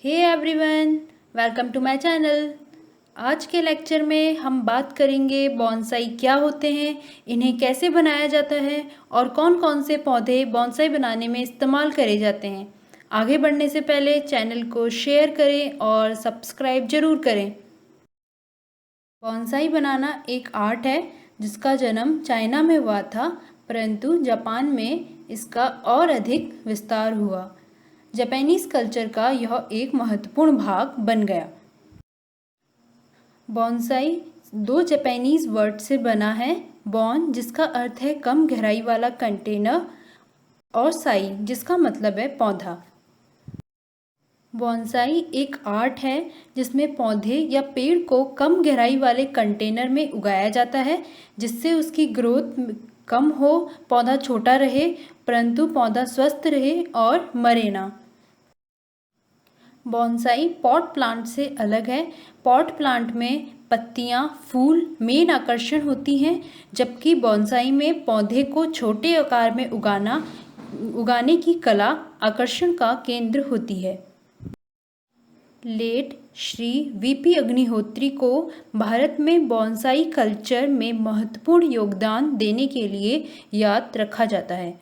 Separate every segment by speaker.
Speaker 1: Hey everyone, welcome to my channel. आज के lecture में हम बात करेंगे बॉन्साई क्या होते हैं, इन्हें कैसे बनाया जाता है और कौन कौन से पौधे बॉन्साई बनाने में इस्तेमाल करे जाते हैं। आगे बढ़ने से पहले चैनल को शेयर करें और सब्सक्राइब ज़रूर करें। बॉन्साई बनाना एक आर्ट है जिसका जन्म चाइना में हुआ था, परंतु जापान में इसका और अधिक विस्तार हुआ। जापानीज़ कल्चर का यह एक महत्वपूर्ण भाग बन गया। बॉन्साई दो जापानीज़ वर्ड से बना है। बॉन जिसका अर्थ है कम गहराई वाला कंटेनर और साई जिसका मतलब है पौधा। बॉन्साई एक आर्ट है जिसमें पौधे या पेड़ को कम गहराई वाले कंटेनर में उगाया जाता है जिससे उसकी ग्रोथ कम हो, पौधा छोटा रहे परंतु पौधा स्वस्थ रहे और मरे ना। बॉन्साई पॉट प्लांट से अलग है। पॉट प्लांट में पत्तियां, फूल मेन आकर्षण होती हैं, जबकि बॉन्साई में पौधे को छोटे आकार में उगाने की कला आकर्षण का केंद्र होती है। लेट श्री वीपी अग्निहोत्री को भारत में बॉन्साई कल्चर में महत्वपूर्ण योगदान देने के लिए याद रखा जाता है।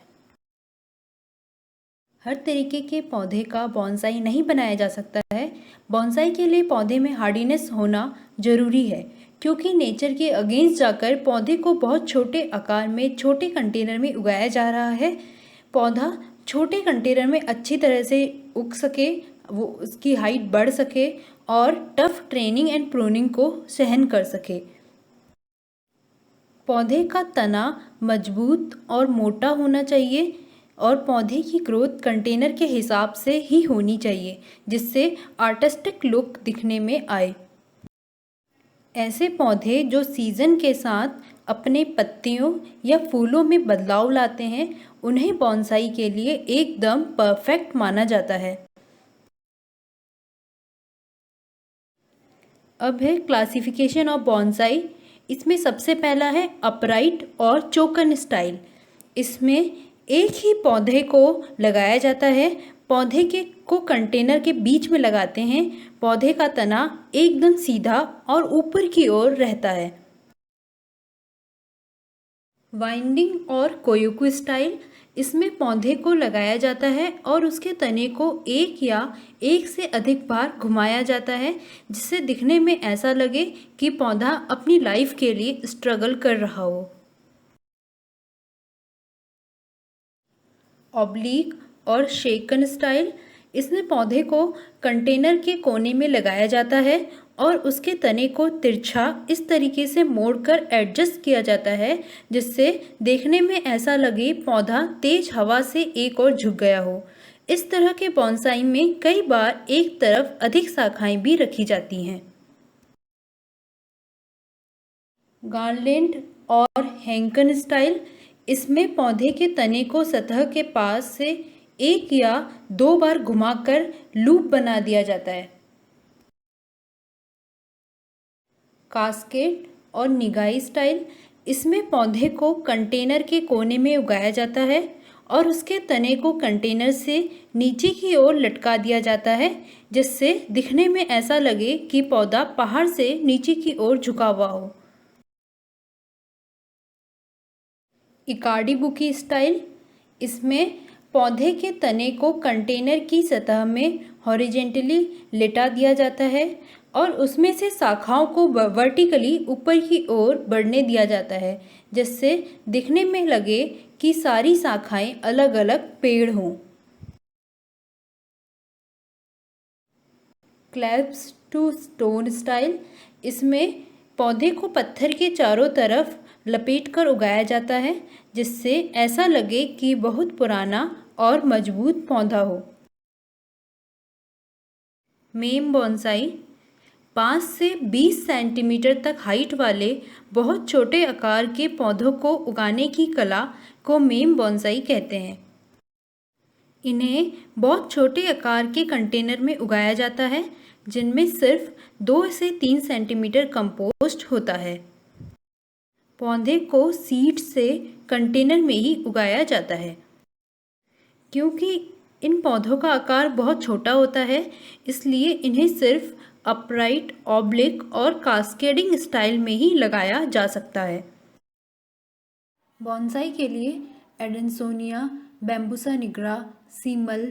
Speaker 1: हर तरीके के पौधे का बॉन्साई नहीं बनाया जा सकता है। बॉन्साई के लिए पौधे में हार्डीनेस होना जरूरी है, क्योंकि नेचर के अगेंस्ट जाकर पौधे को बहुत छोटे आकार में छोटे कंटेनर में उगाया जा रहा है। पौधा छोटे कंटेनर में अच्छी तरह से उग सके, वो उसकी हाइट बढ़ सके और टफ ट्रेनिंग एंड प्रूनिंग को सहन कर सके। पौधे का तना मजबूत और मोटा होना चाहिए और पौधे की ग्रोथ कंटेनर के हिसाब से ही होनी चाहिए जिससे आर्टिस्टिक लुक दिखने में आए। ऐसे पौधे जो सीज़न के साथ अपने पत्तियों या फूलों में बदलाव लाते हैं उन्हें बॉन्साई के लिए एकदम परफेक्ट माना जाता है। अब है क्लासिफिकेशन ऑफ बॉन्साई। इसमें सबसे पहला है अपराइट और चोकन स्टाइल। इसमें एक ही पौधे को लगाया जाता है। पौधे को कंटेनर के बीच में लगाते हैं। पौधे का तना एकदम सीधा और ऊपर की ओर रहता है। वाइंडिंग और कोयोकू स्टाइल। इसमें पौधे को लगाया जाता है और उसके तने को एक या एक से अधिक बार घुमाया जाता है जिससे दिखने में ऐसा लगे कि पौधा अपनी लाइफ के लिए स्ट्रगल कर रहा हो। ऑब्लिक और शेकन स्टाइल। इसमें पौधे को कंटेनर के कोने में लगाया जाता है और उसके तने को तिरछा इस तरीके से मोड़कर एडजस्ट किया जाता है जिससे देखने में ऐसा लगे पौधा तेज हवा से एक ओर झुक गया हो। इस तरह के बॉन्साई में कई बार एक तरफ अधिक शाखाएं भी रखी जाती हैं। गार्लैंड और हैंकन स्टाइल। इसमें पौधे के तने को सतह के पास से एक या दो बार घुमाकर लूप बना दिया जाता है। कास्केड और निगाई स्टाइल। इसमें पौधे को कंटेनर के कोने में उगाया जाता है और उसके तने को कंटेनर से नीचे की ओर लटका दिया जाता है जिससे दिखने में ऐसा लगे कि पौधा पहाड़ से नीचे की ओर झुका हुआ हो। इकार्डी बुकी स्टाइल। इसमें पौधे के तने को कंटेनर की सतह में हॉरिजेंटली लेटा दिया जाता है और उसमें से शाखाओं को वर्टिकली ऊपर की ओर बढ़ने दिया जाता है जिससे दिखने में लगे कि सारी शाखाएं अलग अलग पेड़ हों। Clasps to stone style. इसमें पौधे को पत्थर के चारों तरफ लपेटकर उगाया जाता है जिससे ऐसा लगे कि बहुत पुराना और मजबूत पौधा हो। मेम बॉन्साई 5 से 20 सेंटीमीटर तक हाइट वाले बहुत छोटे आकार के पौधों को उगाने की कला को मेम बॉन्साई कहते हैं। इन्हें बहुत छोटे आकार के कंटेनर में उगाया जाता है जिनमें सिर्फ 2 से 3 सेंटीमीटर कंपोस्ट होता है। पौधे को सीड से कंटेनर में ही उगाया जाता है। क्योंकि इन पौधों का आकार बहुत छोटा होता है, इसलिए इन्हें सिर्फ अपराइट, ऑब्लिक और कास्केडिंग स्टाइल में ही लगाया जा सकता है। बॉन्साई के लिए एडेंसोनिया, बैम्बूसा निग्रा, सीमल,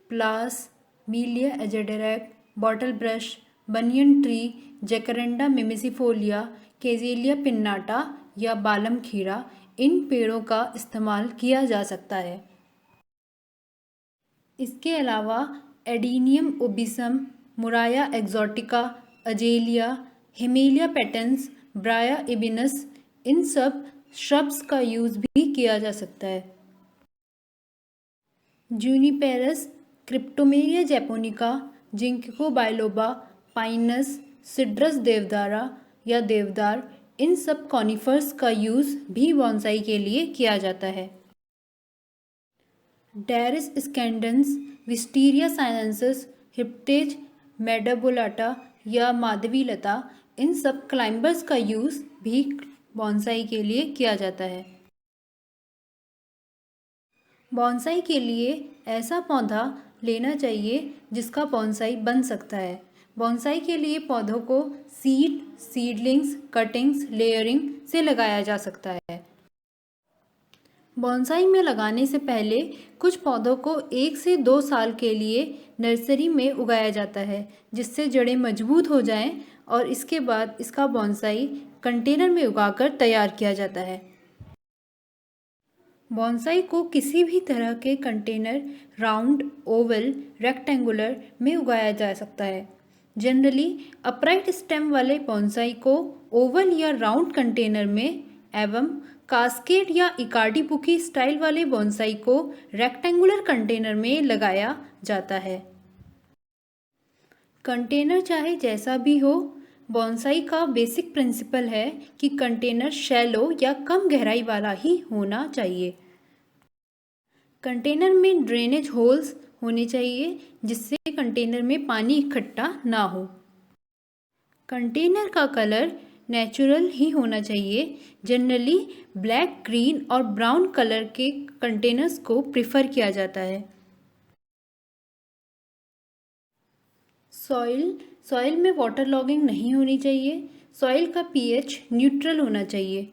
Speaker 1: प्लास, Melia azedarach, bottle brush, banyan tree, jacaranda mimosifolia, Kigelia pinnata या बालम खीरा, इन पेड़ों का इस्तेमाल किया जा सकता है। इसके अलावा Adenium obesum, Murraya exotica, azalea, Hamelia patens, Brya ebenus, इन सब श्रब्स का यूज़ भी किया जा सकता है। Juniperus, Cryptomeria japonica, Ginkgo biloba, Pinus, Cedrus deodara या देवदार, इन सब कॉनिफर्स का यूज़ भी बॉन्साई के लिए किया जाता है। डायरिस स्कैंडेंस, विस्टीरिया साइनेंसिस, हिप्टेज, मेडाबोलाटा या माधवी लता, इन सब क्लाइंबर्स का यूज़ भी बॉन्साई के लिए किया जाता है। बॉन्साई के लिए ऐसा पौधा लेना चाहिए जिसका बॉन्साई बन सकता है। बॉन्साई के लिए पौधों को सीडलिंग्स, कटिंग्स, लेयरिंग से लगाया जा सकता है। बॉन्साई में लगाने से पहले कुछ पौधों को 1 से 2 साल के लिए नर्सरी में उगाया जाता है, जिससे जड़ें मजबूत हो जाएं और इसके बाद इसका बॉन्साई कंटेनर में उगाकर तैयार किया जाता है। बॉन्साई को किसी भी तरह के कंटेनर, राउंड, ओवल, रेक्टेंगुलर में उगाया जा सकता है। जनरली अपराइट स्टेम वाले बॉन्साई को ओवल या राउंड कंटेनर में एवं कास्केड या इकार्डी-बुकी स्टाइल वाले बॉन्साई को रेक्टेंगुलर कंटेनर में लगाया जाता है। कंटेनर चाहे जैसा भी हो, बॉन्साई का बेसिक प्रिंसिपल है कि कंटेनर शैलो या कम गहराई वाला ही होना चाहिए। कंटेनर में ड्रेनेज होल्स होने चाहिए जिससे कंटेनर में पानी इकट्ठा ना हो। कंटेनर का कलर नेचुरल ही होना चाहिए। जनरली ब्लैक, ग्रीन और ब्राउन कलर के कंटेनर्स को प्रेफर किया जाता है। सॉइल में वाटर लॉगिंग नहीं होनी चाहिए। सॉइल का पीएच न्यूट्रल होना चाहिए।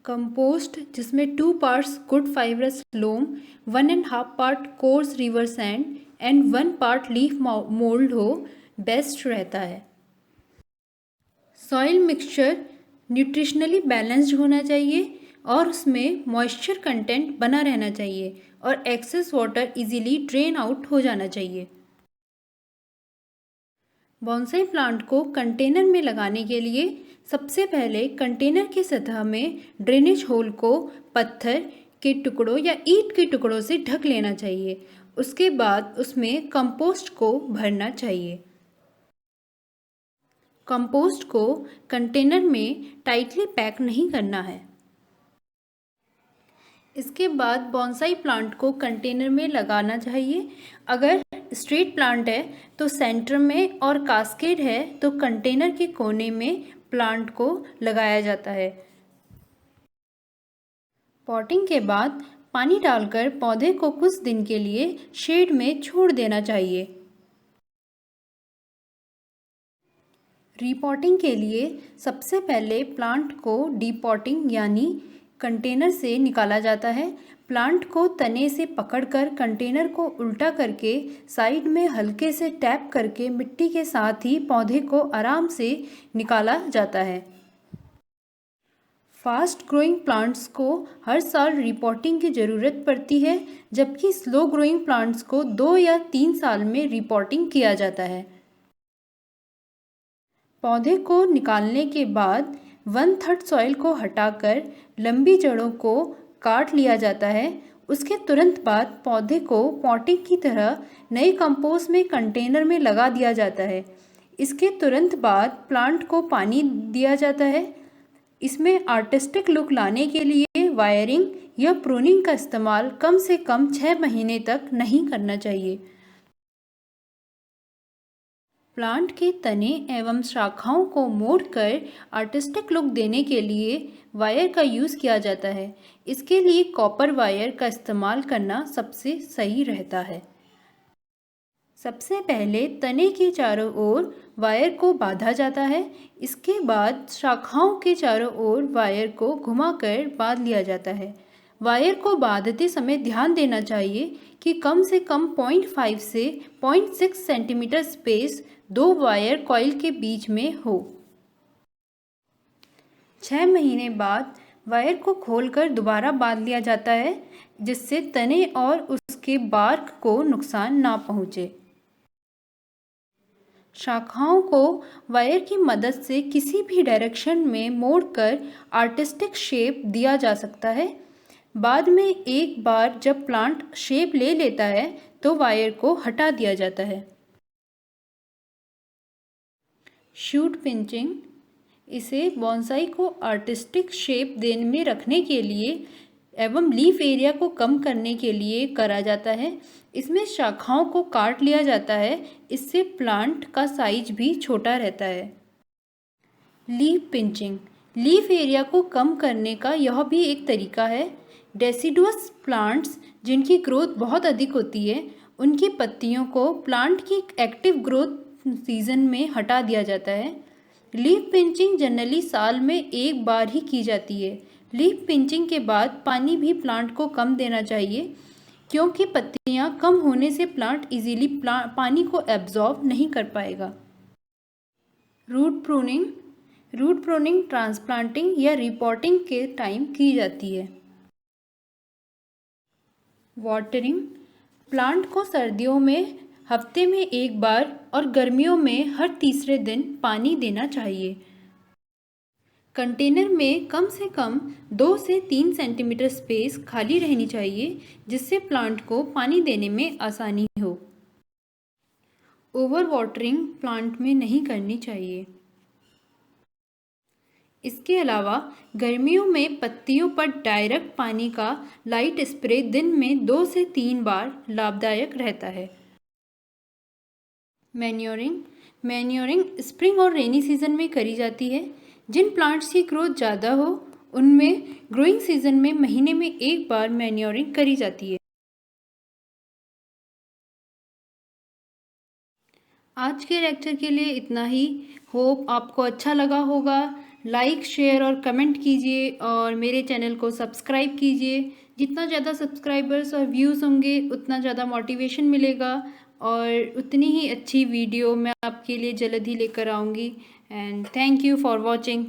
Speaker 1: कंपोस्ट जिसमें 2 parts good fibrous loam, 1.5 part coarse river sand and 1 part leaf mould हो, बेस्ट रहता है। सॉइल मिक्सचर न्यूट्रिशनली बैलेंस्ड होना चाहिए और उसमें मॉइस्चर कंटेंट बना रहना चाहिए और excess water easily drain out हो जाना चाहिए। बॉन्साई प्लांट को कंटेनर में लगाने के लिए सबसे पहले कंटेनर की सतह में ड्रेनेज होल को पत्थर के टुकड़ों या ईंट के टुकड़ों से ढक लेना चाहिए। उसके बाद उसमें कंपोस्ट को भरना चाहिए। कंपोस्ट को कंटेनर में टाइटली पैक नहीं करना है। इसके बाद बॉन्साई प्लांट को कंटेनर में लगाना चाहिए। अगर स्ट्रेट प्लांट है तो सेंटर में और कास्केड है तो कंटेनर के कोने में प्लांट को लगाया जाता है। पॉटिंग के बाद पानी डालकर पौधे को कुछ दिन के लिए शेड में छोड़ देना चाहिए। रीपॉटिंग के लिए सबसे पहले प्लांट को डीपॉटिंग यानी कंटेनर से निकाला जाता है। प्लांट को तने से पकड़कर कंटेनर को उल्टा करके साइड में हल्के से टैप करके मिट्टी के साथ ही पौधे को आराम से निकाला जाता है। फास्ट ग्रोइंग प्लांट्स को हर साल रिपॉटिंग की ज़रूरत पड़ती है, जबकि स्लो ग्रोइंग प्लांट्स को 2 या 3 साल में रिपॉटिंग किया जाता है। पौधे को निकालने के बाद 1/3 सॉइल को हटाकर लंबी जड़ों को काट लिया जाता है। उसके तुरंत बाद पौधे को पॉटिंग की तरह नए कंपोस्ट में कंटेनर में लगा दिया जाता है। इसके तुरंत बाद प्लांट को पानी दिया जाता है। इसमें आर्टिस्टिक लुक लाने के लिए वायरिंग या प्रूनिंग का इस्तेमाल कम से कम 6 महीने तक नहीं करना चाहिए। प्लांट के तने एवं शाखाओं को मोड़कर आर्टिस्टिक लुक देने के लिए वायर का यूज़ किया जाता है। इसके लिए कॉपर वायर का इस्तेमाल करना सबसे सही रहता है। सबसे पहले तने के चारों ओर वायर को बांधा जाता है। इसके बाद शाखाओं के चारों ओर वायर को घुमाकर बांध लिया जाता है। वायर को बांधते समय ध्यान देना चाहिए कि कम से कम 0.5 से 0.6 सेंटीमीटर स्पेस दो वायर कॉइल के बीच में हो। 6 महीने बाद वायर को खोलकर दोबारा बांध लिया जाता है, जिससे तने और उसके बार्क को नुकसान ना पहुंचे। शाखाओं को वायर की मदद से किसी भी डायरेक्शन में मोड़कर आर्टिस्टिक शेप दिया जा सकता है। बाद में एक बार जब प्लांट शेप ले लेता है तो वायर को हटा दिया जाता है। शूट पिंचिंग, इसे बॉन्साई को आर्टिस्टिक शेप देने में रखने के लिए एवं लीफ एरिया को कम करने के लिए करा जाता है। इसमें शाखाओं को काट लिया जाता है, इससे प्लांट का साइज भी छोटा रहता है। लीफ पिंचिंग, लीफ एरिया को कम करने का यह भी एक तरीका है। डेसिडुअस प्लांट्स जिनकी ग्रोथ बहुत अधिक होती है, उनकी पत्तियों को प्लांट की एक्टिव ग्रोथ सीजन में हटा दिया जाता है। लीफ पिंचिंग जनरली साल में एक बार ही की जाती है। लीफ पिंचिंग के बाद पानी भी प्लांट को कम देना चाहिए, क्योंकि पत्तियां कम होने से प्लांट इजीली पानी को एब्जॉर्ब नहीं कर पाएगा। Root pruning, root pruning transplanting या रिपोर्टिंग के टाइम की जाती है। वाटरिंग, प्लांट को सर्दियों में हफ्ते में एक बार और गर्मियों में हर तीसरे दिन पानी देना चाहिए। कंटेनर में कम से कम 2 से 3 सेंटीमीटर स्पेस खाली रहनी चाहिए, जिससे प्लांट को पानी देने में आसानी हो। ओवर वाटरिंग प्लांट में नहीं करनी चाहिए। इसके अलावा गर्मियों में पत्तियों पर डायरेक्ट पानी का लाइट स्प्रे दिन में 2 से 3 बार लाभदायक रहता है। मैन्योरिंग, मैन्योरिंग स्प्रिंग और रेनी सीजन में करी जाती है। जिन प्लांट्स की ग्रोथ ज़्यादा हो, उनमें ग्रोइंग सीजन में महीने में एक बार मैन्योरिंग करी जाती है। आज के लेक्चर के लिए इतना ही। होप आपको अच्छा लगा होगा। लाइक, शेयर और कमेंट कीजिए और मेरे चैनल को सब्सक्राइब कीजिए। जितना ज़्यादा सब्सक्राइबर्स और व्यूज़ होंगे, उतना ज़्यादा मोटिवेशन मिलेगा और उतनी ही अच्छी वीडियो मैं आपके लिए जल्द ही लेकर आऊँगी। And thank you for watching.